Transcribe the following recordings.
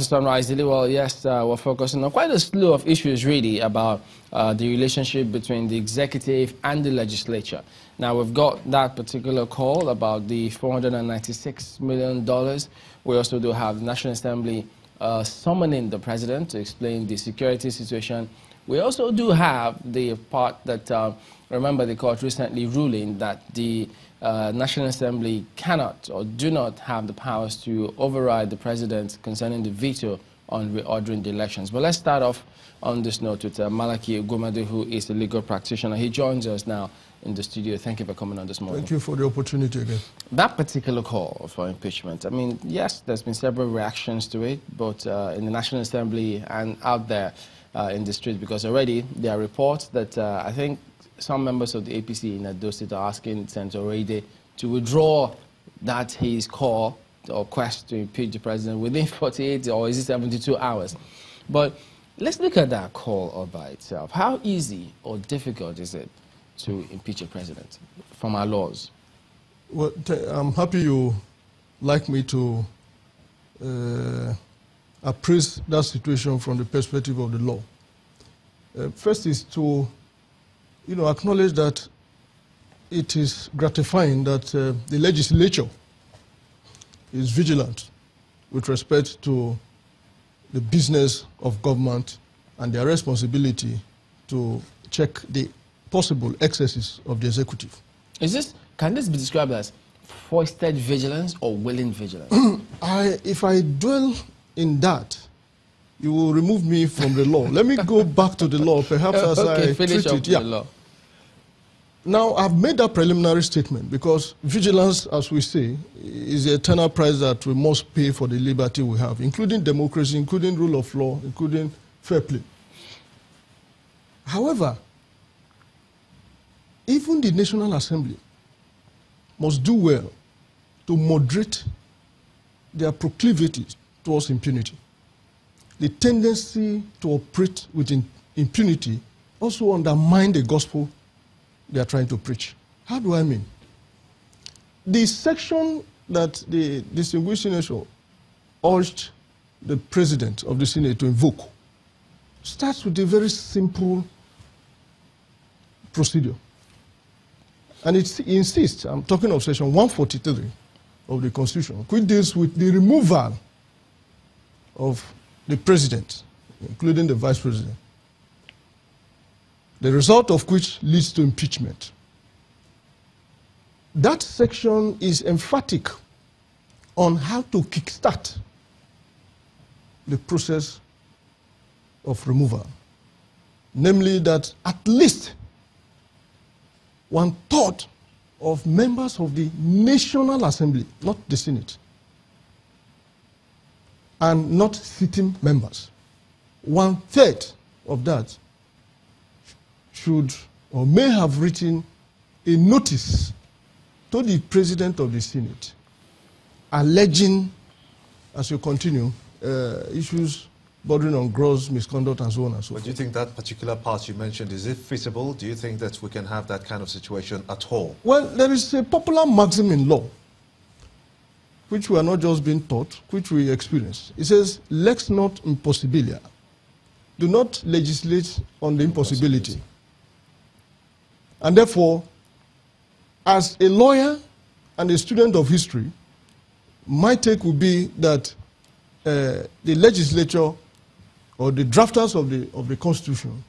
Sunrise Daily. Well, yes, we're focusing on quite a slew of issues, really, about the relationship between the executive and the legislature. Now, we've got that particular call about the $496 million. We also do have the National Assembly summoning the president to explain the security situation. We also do have the part that, remember, the court recently ruling that the National Assembly cannot or do not have the powers to override the president concerning the veto on reordering the elections. But let's start off on this note with Malaki Ugumadu, who is a legal practitioner. He joins us now in the studio. Thank you for coming on this morning. Thank you for the opportunity again. That particular call for impeachment, I mean, yes, there's been several reactions to it, but in the National Assembly and out there in the street, because already there are reports that I think some members of the APC in Edo State are asking Senator Orede to withdraw that his call or quest to impeach the president within 48 or is it 72 hours. But let's look at that call all by itself. How easy or difficult is it to impeach a president from our laws? Well, I'm happy you like me to appraise that situation from the perspective of the law. First is to acknowledge that it is gratifying that the legislature is vigilant with respect to the business of government and their responsibility to check the possible excesses of the executive. Can this be described as foisted vigilance or willing vigilance? If I dwell in that, you will remove me from the law. Let me go back to the law, perhaps as okay, I finish treat up it. Yeah. The law. Now, I've made that preliminary statement because vigilance, as we say, is the eternal price that we must pay for the liberty we have, including democracy, including rule of law, including fair play. However, even the National Assembly must do well to moderate their proclivities towards impunity. The tendency to operate with impunity also undermines the gospel they are trying to preach. How do I mean? The section that the distinguished senator urged the president of the Senate to invoke starts with a very simple procedure. And it insists, I'm talking of section 143 of the Constitution, which deals with the removal of the president, including the vice president, the result of which leads to impeachment. That section is emphatic on how to kickstart the process of removal, namely that at least 1/3 of members of the National Assembly, not the Senate, and not sitting members, 1/3 of that should or may have written a notice to the President of the Senate alleging, as you continue, issues bordering on gross misconduct and so on and so forth. But do you think that particular part you mentioned, is it feasible? Do you think that we can have that kind of situation at all? Well, there is a popular maxim in law, which we are not just being taught, which we experience. It says, lex not impossibilia. Do not legislate on the impossibility. And therefore, as a lawyer and a student of history, my take would be that the legislature or the drafters of the Constitution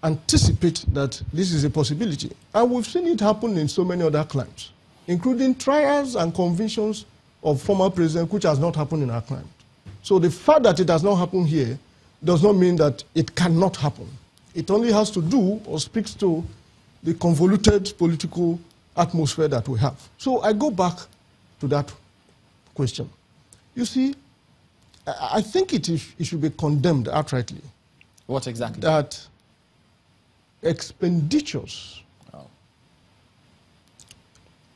anticipate that this is a possibility. And we've seen it happen in so many other crimes, including trials and convictions of former presidents, which has not happened in our crime. So the fact that it has not happened here does not mean that it cannot happen. It only has to do or speaks to the convoluted political atmosphere that we have. So I go back to that question. You see, I think it should be condemned outrightly. What exactly? That expenditures,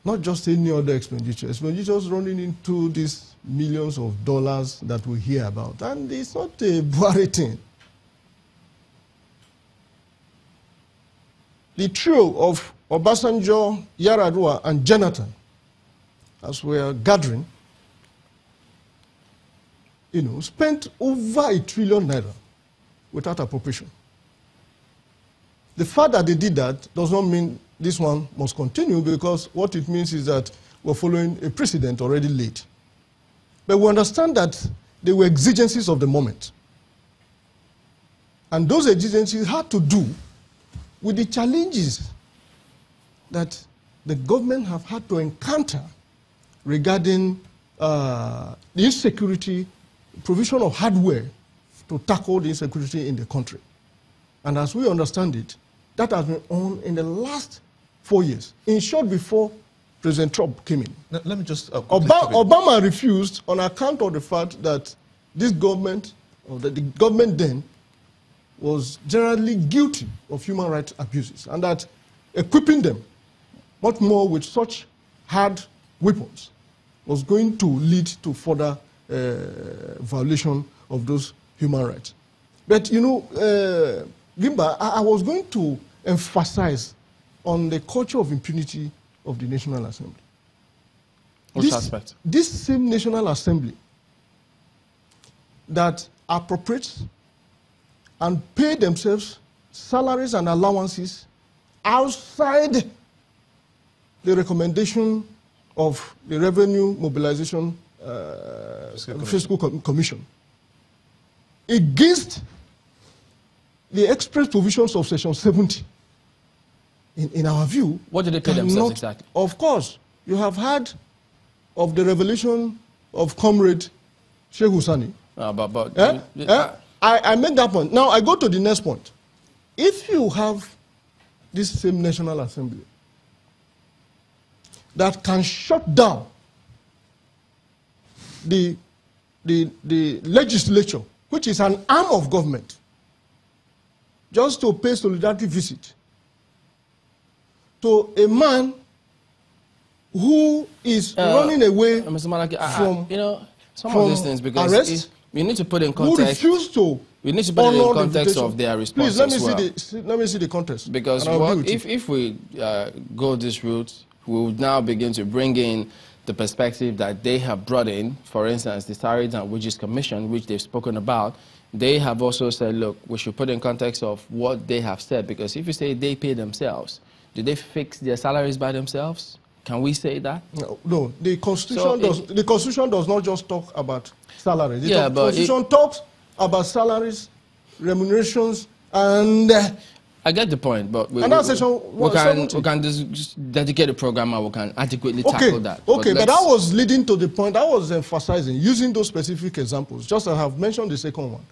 not just any other expenditures running into these millions of dollars that we hear about. And it's not a Buhari thing. The trio of Obasanjo, Yaradua, and Jonathan, as we are gathering, spent over ₦1 trillion without appropriation. The fact that they did that does not mean this one must continue, because what it means is that we're following a precedent already laid. But we understand that there were exigencies of the moment. And those exigencies had to do with the challenges that the government have had to encounter regarding the insecurity, provision of hardware to tackle the insecurity in the country. And as we understand it, that has been on in the last 4 years, in short, before President Trump came in. Let me just... Obama refused on account of the fact that this government, or the government then, was generally guilty of human rights abuses, and that equipping them much more with such hard weapons was going to lead to further violation of those human rights. But, Gimba, I was going to emphasize on the culture of impunity of the National Assembly. Which aspect? This same National Assembly that appropriates and pay themselves salaries and allowances outside the recommendation of the Revenue Mobilization Fiscal Commission, against the express provisions of Section 70. In our view, what did they pay themselves exactly? Of course, you have heard of the revelation of Comrade Sheikh Husani. I make that point. Now I go to the next point. If you have this same National Assembly that can shut down the legislature, which is an arm of government, just to pay solidarity visit to a man who is running away Mr. Malaki, from some of these things, because arrest, you need to put in context. Who refused to we need to put it in context of their response. Please, let me see the context. Because if we go this route, we would now begin to bring in the perspective that they have brought in. For instance, the Salaries and Wages Commission, which they've spoken about, they have also said, look, we should put in context of what they have said. Because if you say they pay themselves, do they fix their salaries by themselves? Can we say that? No. The Constitution does not just talk about salaries. The Constitution talks about salaries, remunerations, and... I get the point, but we can just dedicate a program and we can adequately tackle that. Okay, but I was leading to the point, I was emphasizing, using those specific examples, just as I have mentioned the second one.